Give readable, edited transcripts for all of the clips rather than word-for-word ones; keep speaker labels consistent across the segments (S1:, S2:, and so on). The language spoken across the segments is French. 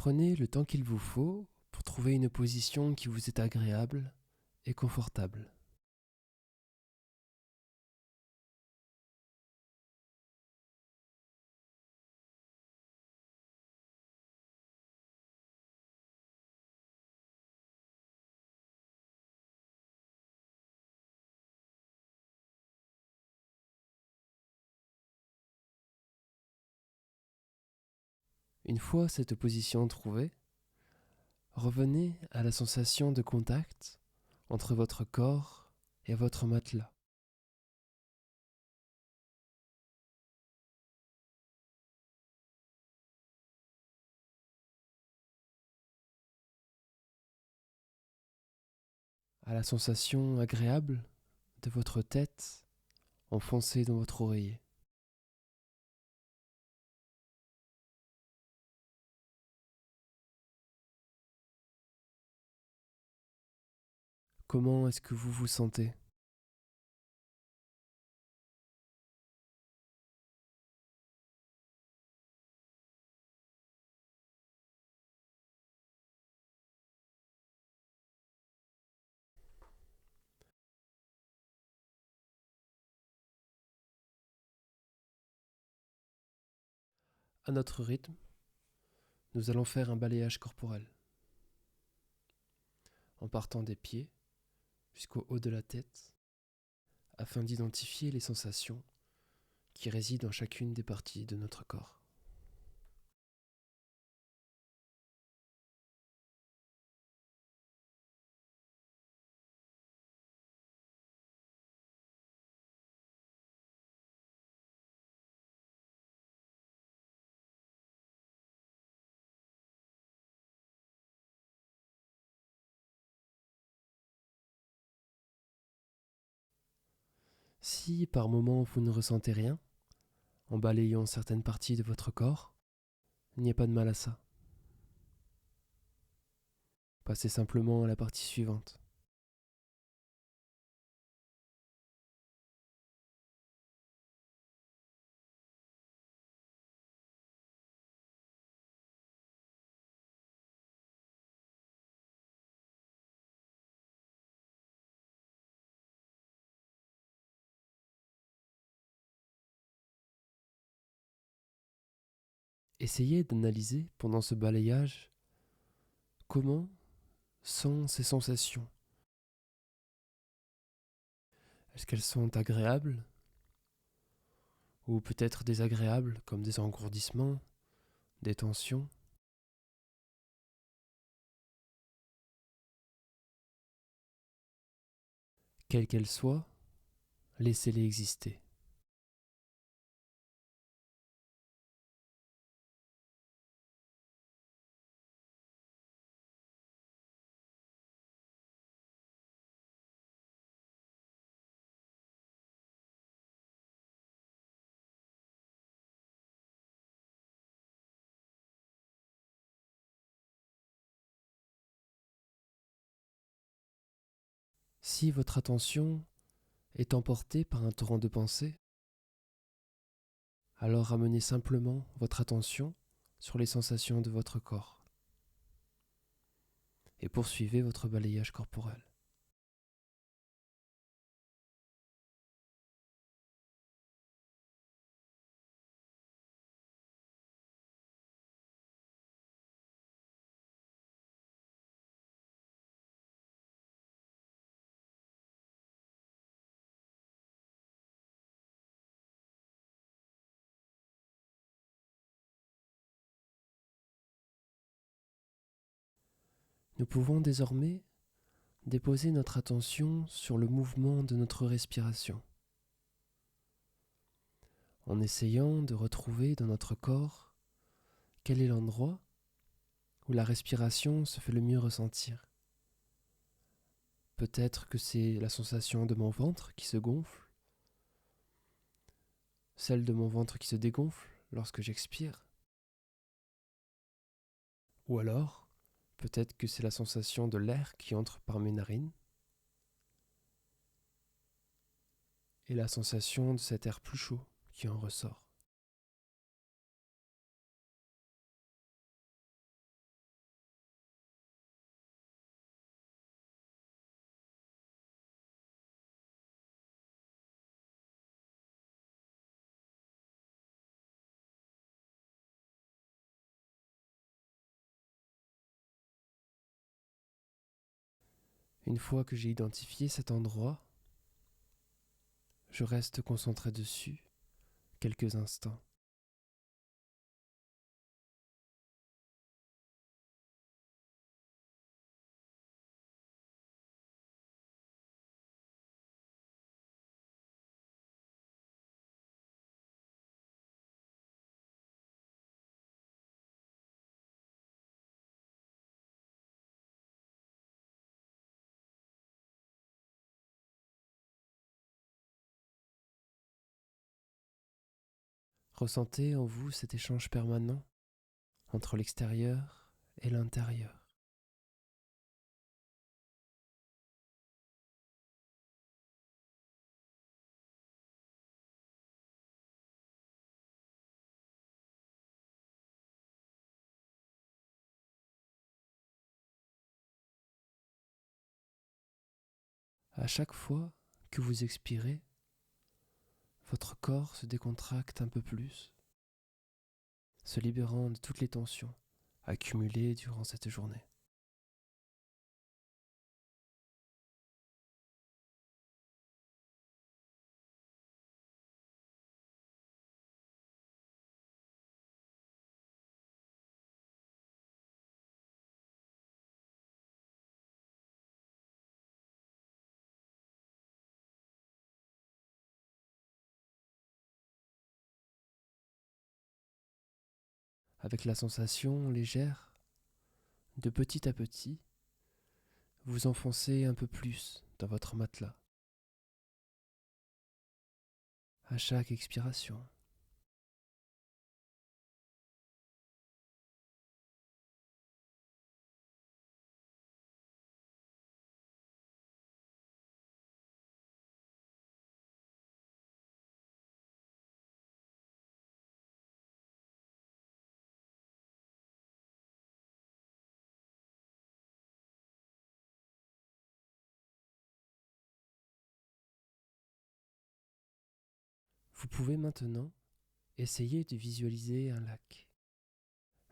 S1: Prenez le temps qu'il vous faut pour trouver une position qui vous est agréable et confortable. Une fois cette position trouvée, revenez à la sensation de contact entre votre corps et votre matelas. À la sensation agréable de votre tête enfoncée dans votre oreiller. Comment est-ce que vous vous sentez? À notre rythme, nous allons faire un balayage corporel, en partant des pieds jusqu'au haut de la tête, afin d'identifier les sensations qui résident dans chacune des parties de notre corps. Si par moment vous ne ressentez rien, en balayant certaines parties de votre corps, il n'y a pas de mal à ça. Passez simplement à la partie suivante. Essayez d'analyser pendant ce balayage comment sont ces sensations. Est-ce qu'elles sont agréables ou peut-être désagréables comme des engourdissements, des tensions? Quelles qu'elles soient, laissez-les exister. Si votre attention est emportée par un torrent de pensée, alors ramenez simplement votre attention sur les sensations de votre corps et poursuivez votre balayage corporel. Nous pouvons désormais déposer notre attention sur le mouvement de notre respiration, en essayant de retrouver dans notre corps quel est l'endroit où la respiration se fait le mieux ressentir. Peut-être que c'est la sensation de mon ventre qui se gonfle, celle de mon ventre qui se dégonfle lorsque j'expire, ou alors peut-être que c'est la sensation de l'air qui entre par mes narines et la sensation de cet air plus chaud qui en ressort. Une fois que j'ai identifié cet endroit, je reste concentré dessus quelques instants. Ressentez en vous cet échange permanent entre l'extérieur et l'intérieur. À chaque fois que vous expirez, votre corps se décontracte un peu plus, se libérant de toutes les tensions accumulées durant cette journée. Avec la sensation légère, de petit à petit, vous enfoncez un peu plus dans votre matelas. À chaque expiration, vous pouvez maintenant essayer de visualiser un lac.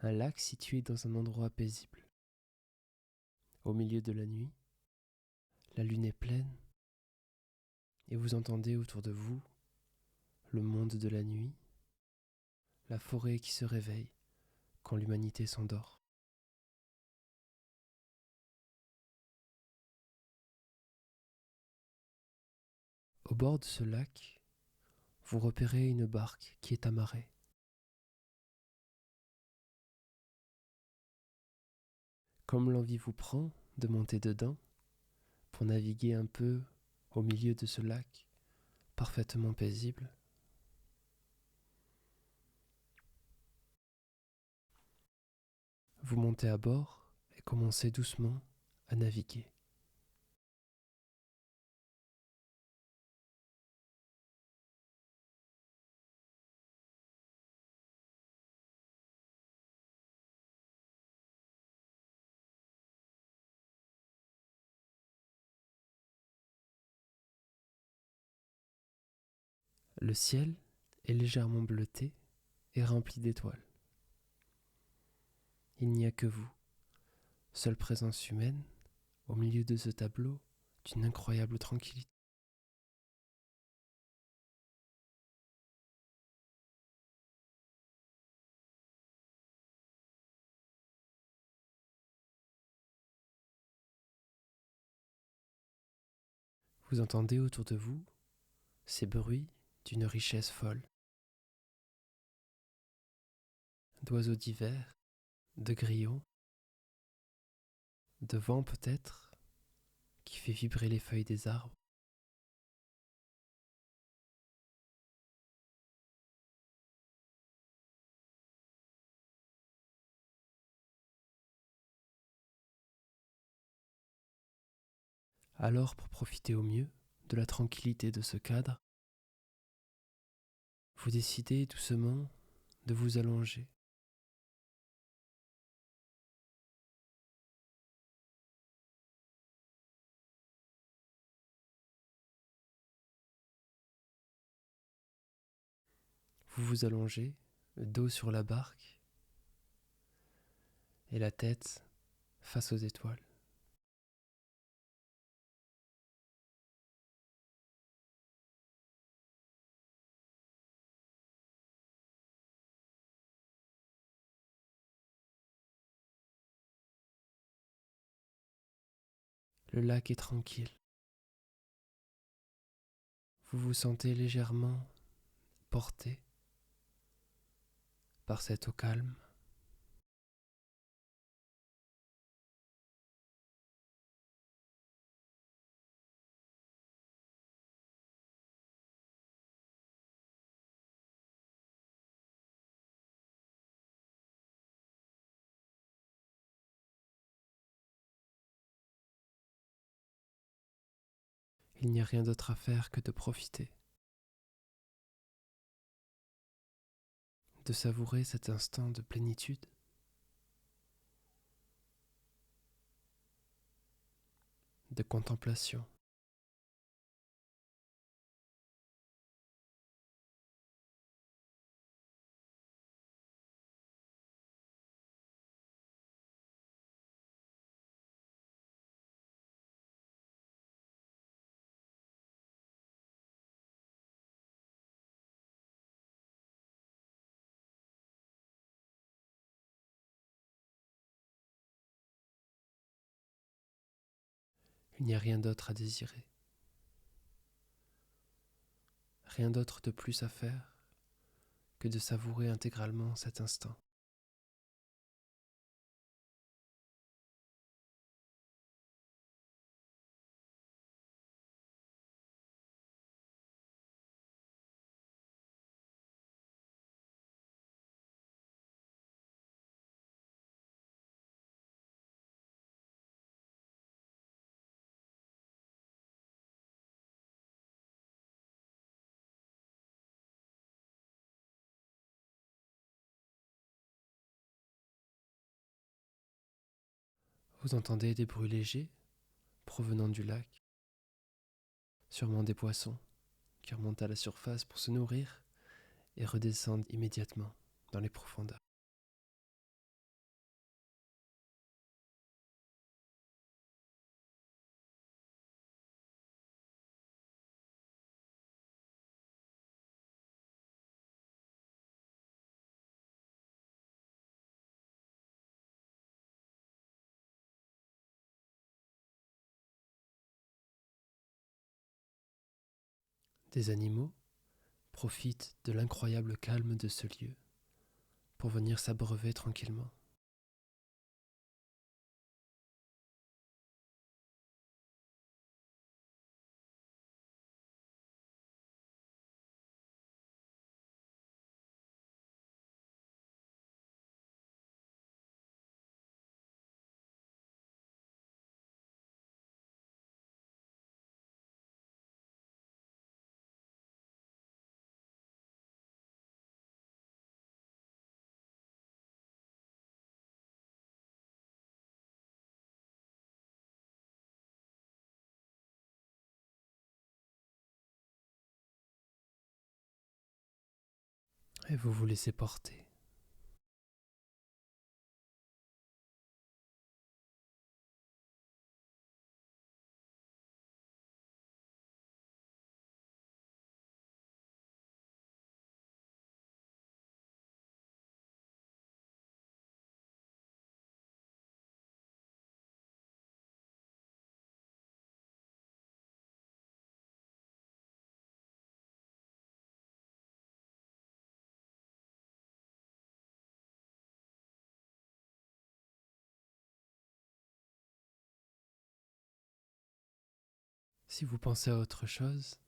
S1: Un lac situé dans un endroit paisible. Au milieu de la nuit, la lune est pleine et vous entendez autour de vous le monde de la nuit, la forêt qui se réveille quand l'humanité s'endort. Au bord de ce lac, vous repérez une barque qui est amarrée. Comme l'envie vous prend de monter dedans pour naviguer un peu au milieu de ce lac parfaitement paisible, vous montez à bord et commencez doucement à naviguer. Le ciel est légèrement bleuté et rempli d'étoiles. Il n'y a que vous, seule présence humaine, au milieu de ce tableau d'une incroyable tranquillité. Vous entendez autour de vous ces bruits d'une richesse folle, d'oiseaux divers, de grillons, de vent peut-être, qui fait vibrer les feuilles des arbres. Alors, pour profiter au mieux de la tranquillité de ce cadre, vous décidez doucement de vous allonger. Vous vous allongez, le dos sur la barque et la tête face aux étoiles. Le lac est tranquille. Vous vous sentez légèrement porté par cette eau calme. Il n'y a rien d'autre à faire que de profiter, de savourer cet instant de plénitude, de contemplation. Il n'y a rien d'autre à désirer, rien d'autre de plus à faire que de savourer intégralement cet instant. Vous entendez des bruits légers provenant du lac, sûrement des poissons qui remontent à la surface pour se nourrir et redescendent immédiatement dans les profondeurs. Des animaux profitent de l'incroyable calme de ce lieu pour venir s'abreuver tranquillement. Et vous vous laissez porter. Si vous pensez à autre chose,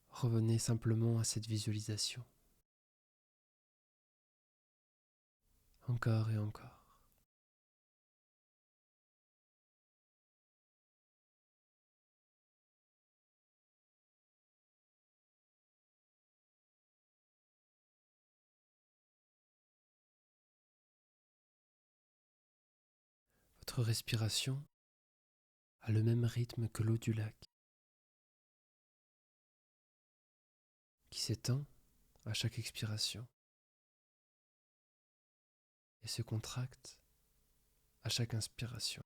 S1: revenez simplement à cette visualisation. Encore et encore. Votre respiration a le même rythme que l'eau du lac, qui s'étend à chaque expiration et se contracte à chaque inspiration.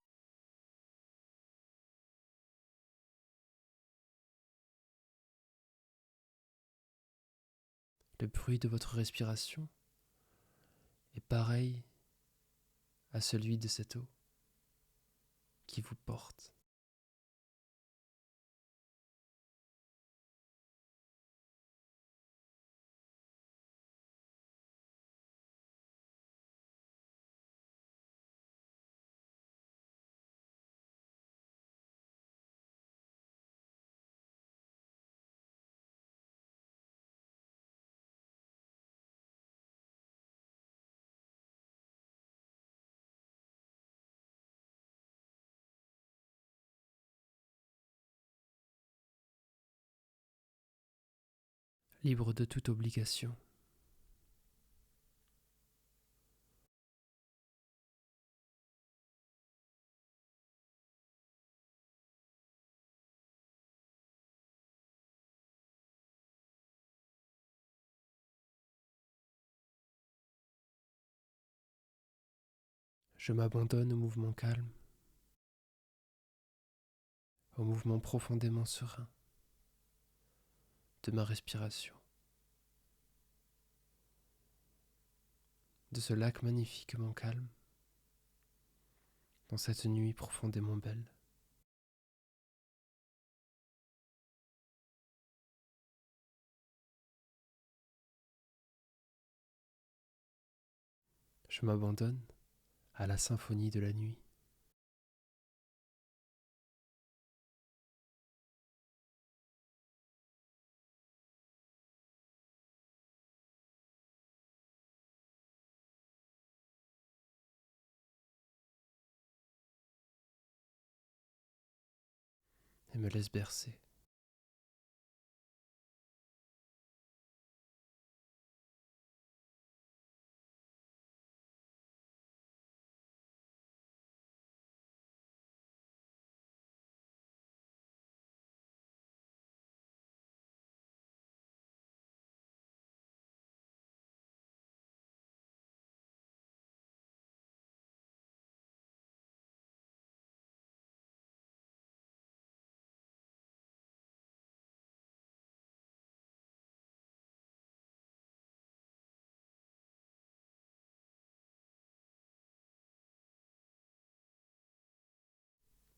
S1: Le bruit de votre respiration est pareil à celui de cette eau qui vous porte. Libre de toute obligation. Je m'abandonne au mouvement calme, au mouvement profondément serein de ma respiration, de ce lac magnifiquement calme, dans cette nuit profondément belle. Je m'abandonne à la symphonie de la nuit. Et me laisse bercer.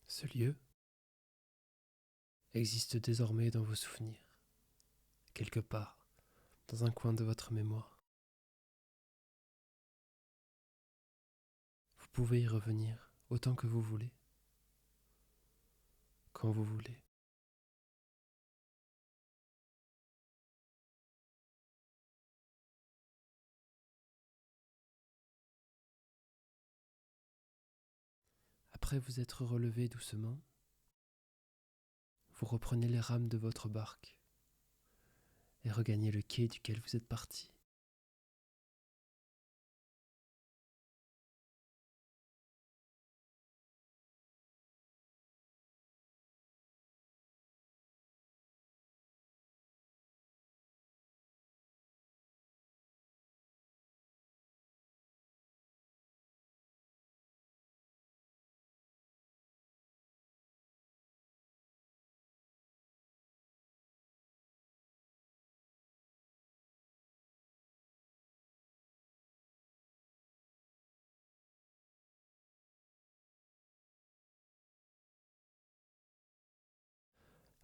S1: Ce lieu existe désormais dans vos souvenirs, quelque part, dans un coin de votre mémoire. Vous pouvez y revenir autant que vous voulez, quand vous voulez. Après vous être relevé doucement, vous reprenez les rames de votre barque et regagnez le quai duquel vous êtes parti.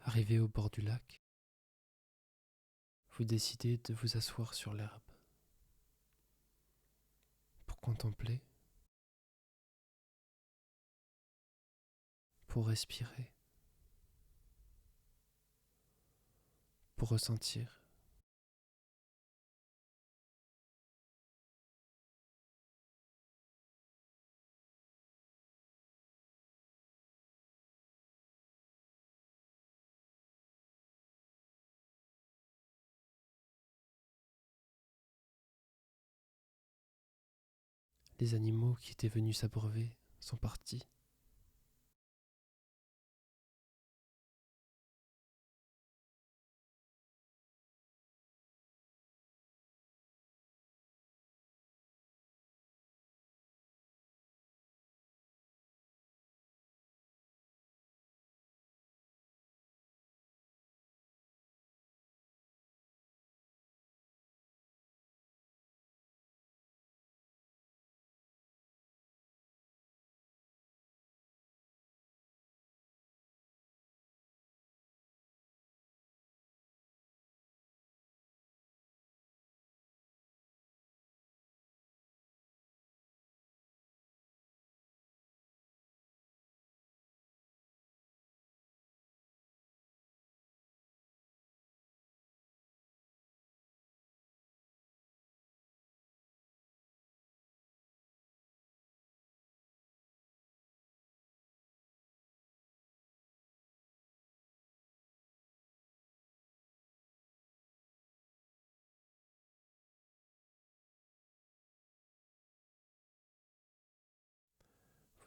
S1: Arrivé au bord du lac, vous décidez de vous asseoir sur l'herbe pour contempler, pour respirer, pour ressentir. Les animaux qui étaient venus s'abreuver sont partis.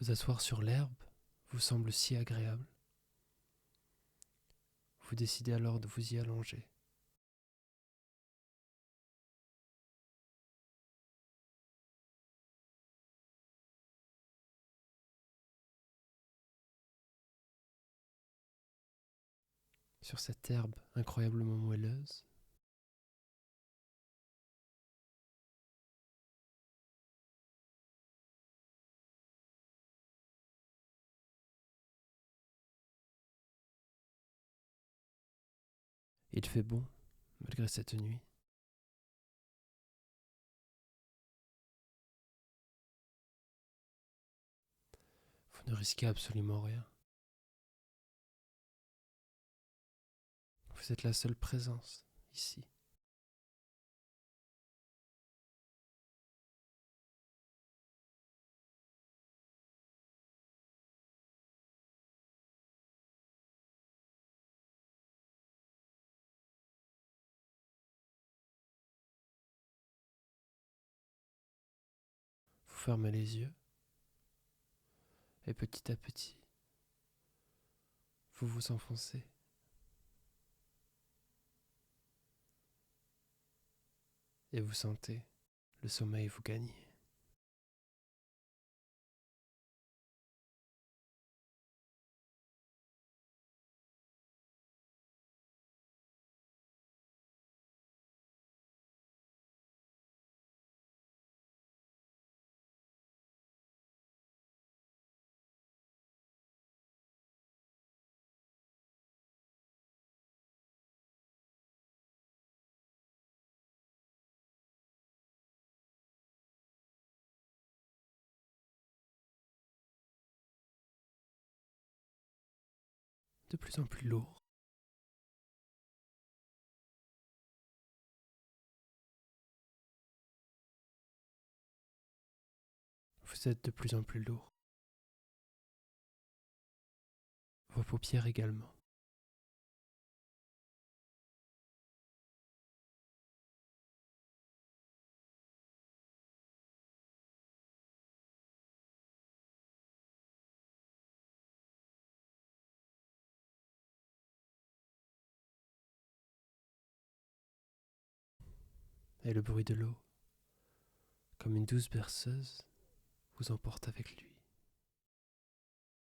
S1: Vous asseoir sur l'herbe vous semble si agréable. Vous décidez alors de vous y allonger. Sur cette herbe incroyablement moelleuse, il fait bon malgré cette nuit. Vous ne risquez absolument rien. Vous êtes la seule présence ici. Vous fermez les yeux et petit à petit, vous vous enfoncez. Et vous sentez le sommeil vous gagner. De plus en plus lourd. Vous êtes de plus en plus lourd. Vos paupières également. Et le bruit de l'eau, comme une douce berceuse, vous emporte avec lui.